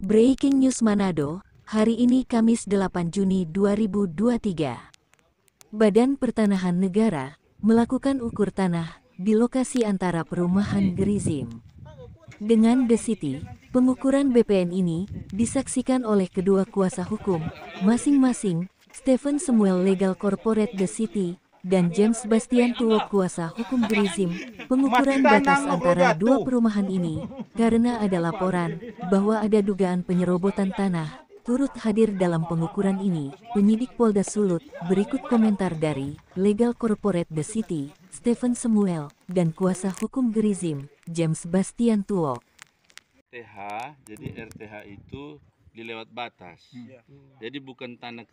Breaking News Manado, hari ini Kamis 8 Juni 2023. Badan Pertanahan Negara melakukan ukur tanah di lokasi antara perumahan Gerizim dengan The City. Pengukuran BPN ini disaksikan oleh kedua kuasa hukum, masing-masing Stephen Samuel Legal Corporate The City dan James Bastian Tuwok kuasa hukum Gerizim. Pengukuran batas antara dua perumahan ini karena ada laporan bahwa ada dugaan penyerobotan tanah. Turut hadir dalam pengukuran ini, penyidik Polda Sulut. Berikut komentar dari Legal Corporate The City, Stephen Samuel, dan kuasa hukum Gerizim, James Bastian Tuwok. RTH, jadi RTH itu dilewat batas. Jadi bukan tanah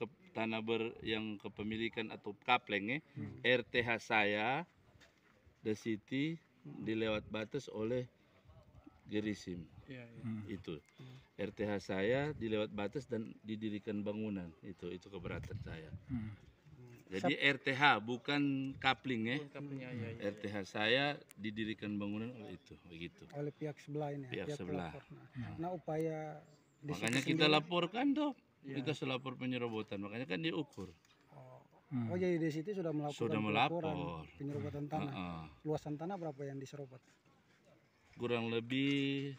yang kepemilikan atau kapleng ya. RTH saya The City dilewat batas oleh Gerizim. Itu. RTH saya dilewat batas dan didirikan bangunan. Itu keberatan saya. Jadi RTH bukan kapling ya. RTH saya didirikan bangunan oleh itu, begitu. Oleh pihak sebelah ini. Pihak sebelah. Nah, upaya Makanya kita laporkan dong. Kita selapor penyerobotan, makanya kan diukur. Oh, jadi di situ sudah melakukan Melapor. penyerobotan tanah. Luasan tanah berapa yang diserobot? Kurang lebih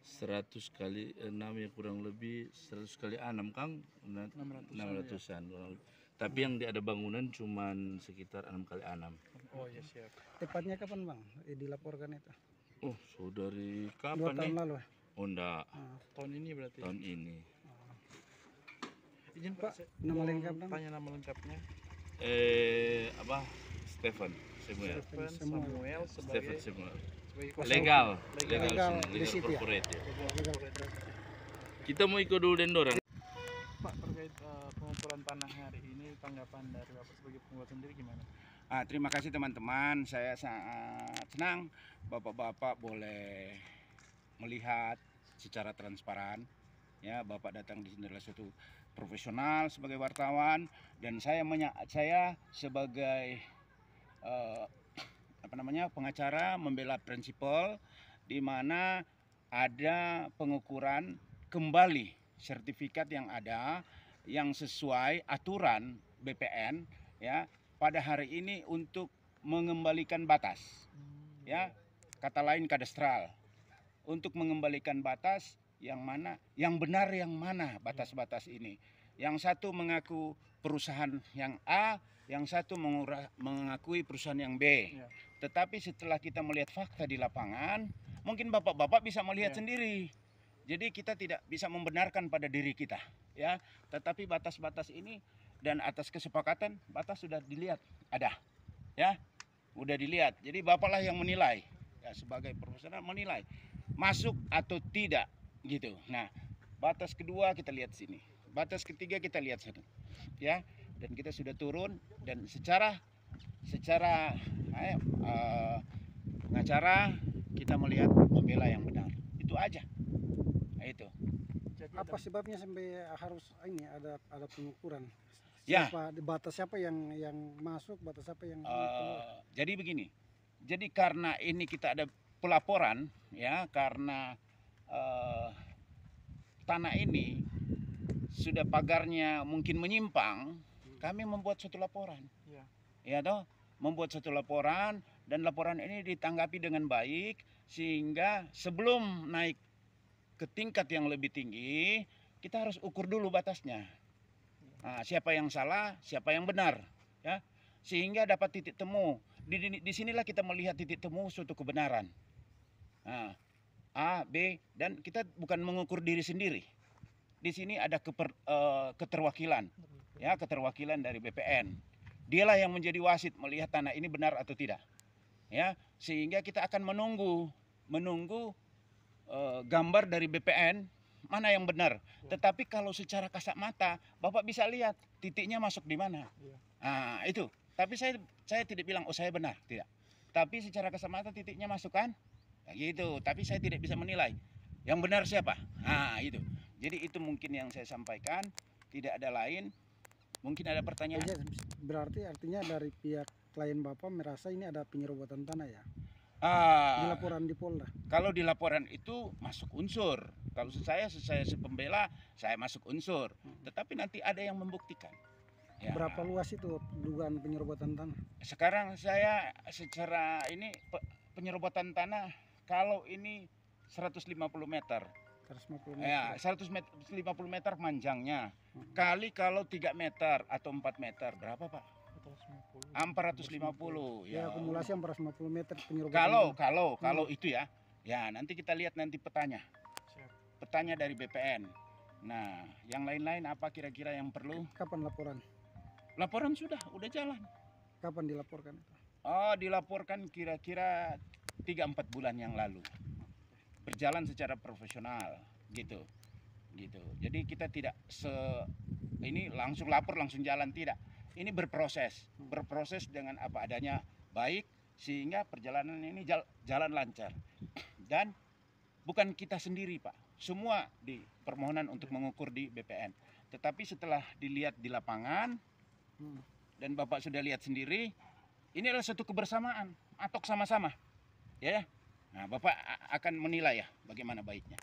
100 kali 6 ya, kurang lebih 100 kali 6 Kang, 600-an. Tapi yang ada bangunan cuman sekitar 6 kali 6. Oh ya, siap. Tepatnya kapan Bang dilaporkan itu? Oh, dari 2 kapan tahun nih? lalu. Oh enggak, Tahun ini berarti. tahun ini. Izin Pak, Pak, nama lengkap Bang? tanya nama lengkapnya. Stephen Samuel. Stephen Samuel Stephen sebagai Samuel. kuasa Legal Legal di situ ya? corporate ya. Legal. Kita mau ikut dulu dan dorang. Pak, terkait pengukuran tanah hari ini, tanggapan dari Bapak sebagai penguat sendiri gimana? Terima kasih teman-teman, saya sangat senang Bapak-bapak boleh melihat secara transparan. Ya, Bapak datang di sini adalah suatu profesional sebagai wartawan, dan saya sebagai pengacara membela prinsipal di mana ada pengukuran kembali sertifikat yang ada yang sesuai aturan BPN ya pada hari ini untuk mengembalikan batas ya, kata lain kadastral, untuk mengembalikan batas yang mana yang benar, yang mana batas-batas ini. Yang satu mengaku perusahaan yang A, yang satu mengakui perusahaan yang B. Tetapi setelah kita melihat fakta di lapangan, mungkin bapak-bapak bisa melihat sendiri. Jadi kita tidak bisa membenarkan pada diri kita, ya. Tetapi batas-batas ini dan atas kesepakatan batas sudah dilihat ada, ya, udah dilihat. Jadi bapaklah yang menilai, ya, sebagai profesional menilai masuk atau tidak, gitu. Nah, batas kedua kita lihat sini, batas ketiga kita lihat sini, ya. Dan kita sudah turun dan secara pengacara kita melihat membela yang benar, itu aja. Nah, itu. Apa sebabnya sampai harus ini ada pengukuran? Ya. Batas siapa yang masuk, batas siapa yang keluar? Jadi begini. Jadi karena ini kita ada pelaporan ya, karena tanah ini sudah pagarnya mungkin menyimpang, kami membuat suatu laporan. Ya toh, membuat suatu laporan, dan laporan ini ditanggapi dengan baik sehingga sebelum naik ke tingkat yang lebih tinggi, kita harus ukur dulu batasnya. Nah, siapa yang salah, siapa yang benar, ya, sehingga dapat titik temu. Di sinilah kita melihat titik temu suatu kebenaran. Nah, A, B, dan kita bukan mengukur diri sendiri. Di sini ada keterwakilan, ya, keterwakilan dari BPN. Dialah yang menjadi wasit melihat tanah ini benar atau tidak, ya, sehingga kita akan menunggu gambar dari BPN mana yang benar. Tetapi kalau secara kasat mata Bapak bisa lihat titiknya masuk di mana. Nah, itu. Tapi saya tidak bilang oh saya benar, tidak. Tapi secara kasat mata titiknya masuk kan, ya, gitu. Tapi saya tidak bisa menilai yang benar siapa. Nah, itu. Jadi itu mungkin yang saya sampaikan, tidak ada lain. Mungkin ada pertanyaan. Berarti artinya dari pihak klien Bapak merasa ini ada penyerobotan tanah ya? Di laporan di Polda. Kalau di laporan itu masuk unsur Kalau saya pembela, saya masuk unsur. Tetapi nanti ada yang membuktikan. Ya. Berapa luas itu dugaan penyerobotan tanah? Sekarang saya secara ini penyerobotan tanah kalau ini 150 meter. 150 meter. Ya, 150 meter panjangnya. Kali kalau 3 meter atau 4 meter berapa, Pak? 450. Ya, akumulasi 450 meter penyerobotan. Kalau itu ya. Ya, nanti kita lihat nanti petanya. Petanya dari BPN. Nah, yang lain-lain apa kira-kira yang perlu? Kapan laporan? Laporan udah jalan. Kapan dilaporkan itu? Oh, dilaporkan kira-kira 3-4 bulan yang lalu. Berjalan secara profesional, gitu. Jadi kita tidak ini langsung lapor langsung jalan, tidak. Ini berproses dengan apa adanya baik sehingga perjalanan ini jalan lancar. Dan bukan kita sendiri, Pak. Semua di permohonan untuk mengukur di BPN. Tetapi setelah dilihat di lapangan dan Bapak sudah lihat sendiri, ini adalah satu kebersamaan, atok sama-sama. Ya. Nah, Bapak akan menilai ya bagaimana baiknya.